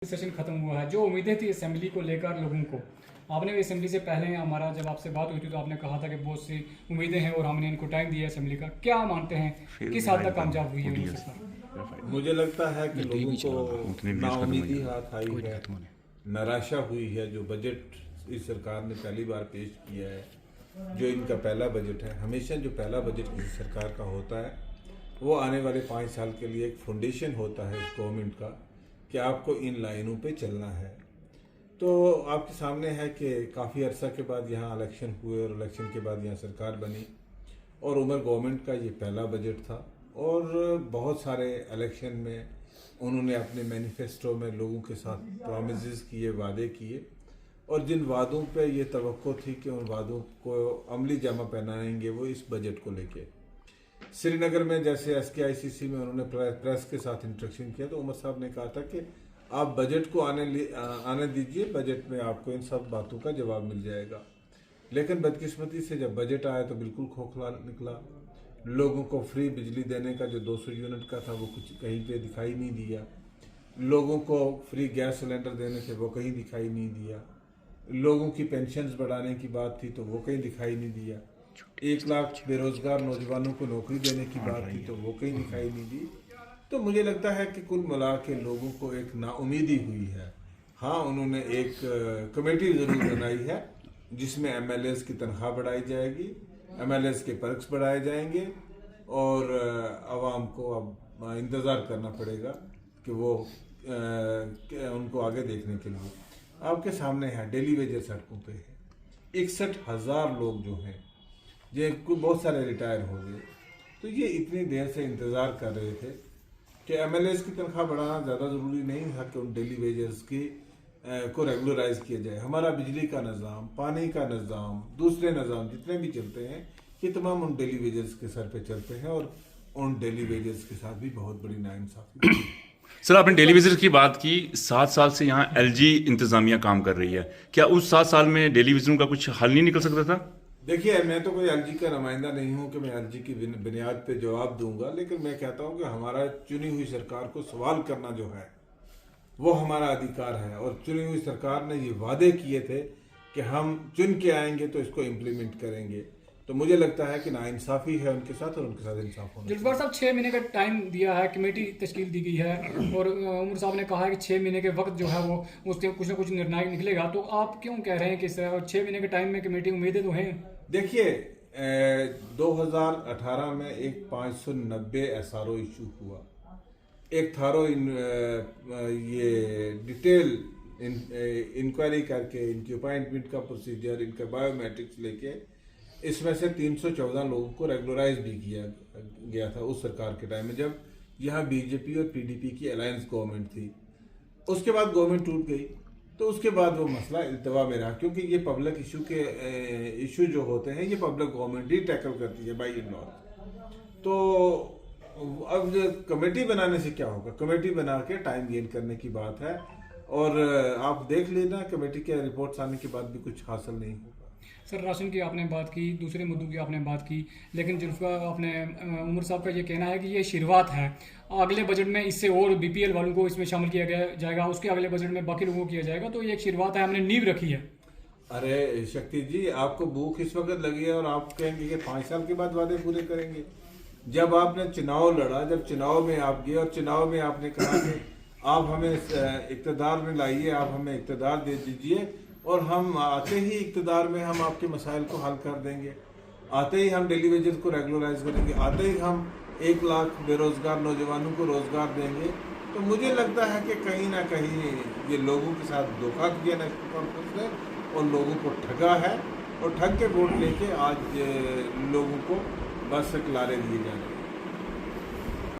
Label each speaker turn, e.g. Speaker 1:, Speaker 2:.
Speaker 1: Session खत्म हुआ है। जो उम्मीदें थी असेंबली को लेकर लोगों को, आपने भी असेंबली से पहले हमारा जब आपसे बात हुई थी तो आपने कहा था कि बहुत सी उम्मीदें हैं और हमने इनको टाइम दिया असेंबली का। क्या मानते हैं किस हद तक कामयाब हुई है उनकी सरकार?
Speaker 2: मुझे लगता है कि लोगों को नाउमीदी हाथ आई है, निराशा हुई है। जो बजट इस सरकार ने पहली बार पेश किया है, जो इनका पहला बजट है, हमेशा जो पहला बजट किसी सरकार का होता है वो आने वाले 5 साल के लिए एक फाउंडेशन होता है इस गवर्नमेंट का कि आपको इन लाइनों पे चलना है। तो आपके सामने है कि काफ़ी अरसा के बाद यहाँ इलेक्शन हुए और इलेक्शन के बाद यहाँ सरकार बनी और उमर गवर्नमेंट का ये पहला बजट था और बहुत सारे इलेक्शन में उन्होंने अपने मैनिफेस्टो में लोगों के साथ प्रॉमिसेस किए, वादे किए और जिन वादों पे ये तवक्को थी कि उन वादों को अमली जामा पहनाएंगे वो इस बजट को लेके। श्रीनगर में जैसे SKICC में उन्होंने प्रेस के साथ इंटरेक्शन किया तो उमर साहब ने कहा था कि आप बजट को आने दीजिए, बजट में आपको इन सब बातों का जवाब मिल जाएगा। लेकिन बदकिस्मती से जब बजट आया तो बिल्कुल खोखला निकला। लोगों को फ्री बिजली देने का जो 200 यूनिट का था वो कुछ कहीं पे दिखाई नहीं दिया। लोगों को फ्री गैस सिलेंडर देने थे वो कहीं दिखाई नहीं दिया। लोगों की पेंशन्स बढ़ाने की बात थी तो वो कहीं दिखाई नहीं दिया। 1 लाख बेरोजगार नौजवानों को नौकरी देने की बात थी तो वो कहीं दिखाई नहीं दी। तो मुझे लगता है कि कुल मिला के लोगों को एक नाउमीदी हुई है। हाँ, उन्होंने एक कमेटी ज़रूर बनाई है जिसमें MLAs की तनख्वाह बढ़ाई जाएगी, MLAs के पर्क्स बढ़ाए जाएंगे और आवाम को अब इंतज़ार करना पड़ेगा कि वो उनको आगे देखने के लिए। आपके सामने है डेली वेजेस सड़कों पे है, 61,000 लोग जो हैं ये बहुत सारे रिटायर हो गए। तो ये इतनी देर से इंतज़ार कर रहे थे कि MLAs की तनख्वाह बढ़ाना ज़्यादा ज़रूरी नहीं था कि उन डेली वेजेस की को रेगुलराइज किया जाए। हमारा बिजली का निज़ाम, पानी का निज़ाम, दूसरे निज़ाम जितने भी चलते हैं ये तमाम उन डेली वेजेस के सर पे चलते हैं और उन डेली वेजेस के साथ भी बहुत बड़ी नाइंसाफ़ी।
Speaker 3: सर, आपने डेली वेजेस की बात की। 7 साल से यहाँ LG इंतज़ामिया काम कर रही है। क्या उस 7 साल में डेली वेजेस का कुछ हल नहीं निकल सकता था?
Speaker 2: देखिए, मैं तो कोई LG का नुमाइंदा नहीं हूँ कि मैं LG की बुनियाद पे जवाब दूंगा, लेकिन मैं कहता हूँ कि हमारा चुनी हुई सरकार को सवाल करना जो है वो हमारा अधिकार है और चुनी हुई सरकार ने ये वादे किए थे कि हम चुन के आएंगे तो इसको इम्प्लीमेंट करेंगे। तो मुझे लगता है कि नाइंसाफ़ी है उनके साथ और उनके साथ इंसाफ होना।
Speaker 1: जुल्फिकार साहब, 6 महीने का टाइम दिया है, कमेटी तश्कील दी गई है और उमर साहब ने कहा है कि 6 महीने के वक्त जो है वो उससे कुछ ना कुछ निर्णय निकलेगा। तो आप क्यों कह रहे हैं कि 6 महीने के टाइम में कमेटी, उम्मीदें तो हैं?
Speaker 2: देखिए, 2018 में एक 590 SRO इशू हुआ। एक थारो ये डिटेल इंक्वायरी करके इनकी अपॉइंटमेंट का प्रोसीजर, इनका बायोमेट्रिक्स लेके इसमें से 314 लोगों को रेगुलराइज भी किया गया था उस सरकार के टाइम में जब यहाँ BJP और PDP की अलायंस गवर्नमेंट थी। उसके बाद गवर्नमेंट टूट गई तो उसके बाद वो मसला इल्तवा में रहा, क्योंकि ये पब्लिक इशू जो होते हैं ये पब्लिक गवर्नमेंट ही टैकल करती है बाई लॉ। तो अब कमेटी बनाने से क्या होगा? कमेटी बना के टाइम गेन करने की बात है और आप देख लेना कमेटी के रिपोर्ट्स आने के बाद भी कुछ हासिल नहीं होगा।
Speaker 1: सर, राशन की आपने बात की, दूसरे मुद्दों की आपने बात की, लेकिन जुल्फिकार आपने उमर साहब का ये कहना है कि ये शुरुआत है, अगले बजट में इससे और BPL वालों को इसमें शामिल किया जाएगा, उसके अगले बजट में बाकी लोगों को किया जाएगा। तो ये एक शुरुआत है, हमने नींव रखी है।
Speaker 2: अरे शक्ति जी, आपको भूख इस वक्त लगी है और आप कहेंगे कि 5 साल के बाद वादे पूरे करेंगे। जब आपने चुनाव लड़ा, जब चुनाव में आप गए और चुनाव में आपने कहा कि आप हमें इक़्तिदार में लाइए, आप हमें इक़्तिदार दे दीजिए और हम आते ही इक़्तिदार में हम आपके मसाइल को हल कर देंगे, आते ही हम डेली वेजेस को रेगुलराइज करेंगे, आते ही हम 1 लाख बेरोजगार नौजवानों को रोजगार देंगे। तो मुझे लगता है कि कहीं ना कहीं ये लोगों के साथ धोखा किया नेशनल कॉन्फ्रेंस ने और लोगों को ठगा है और ठग के वोट लेके आज लोगों को बस लारे दिए जा रहे हैं।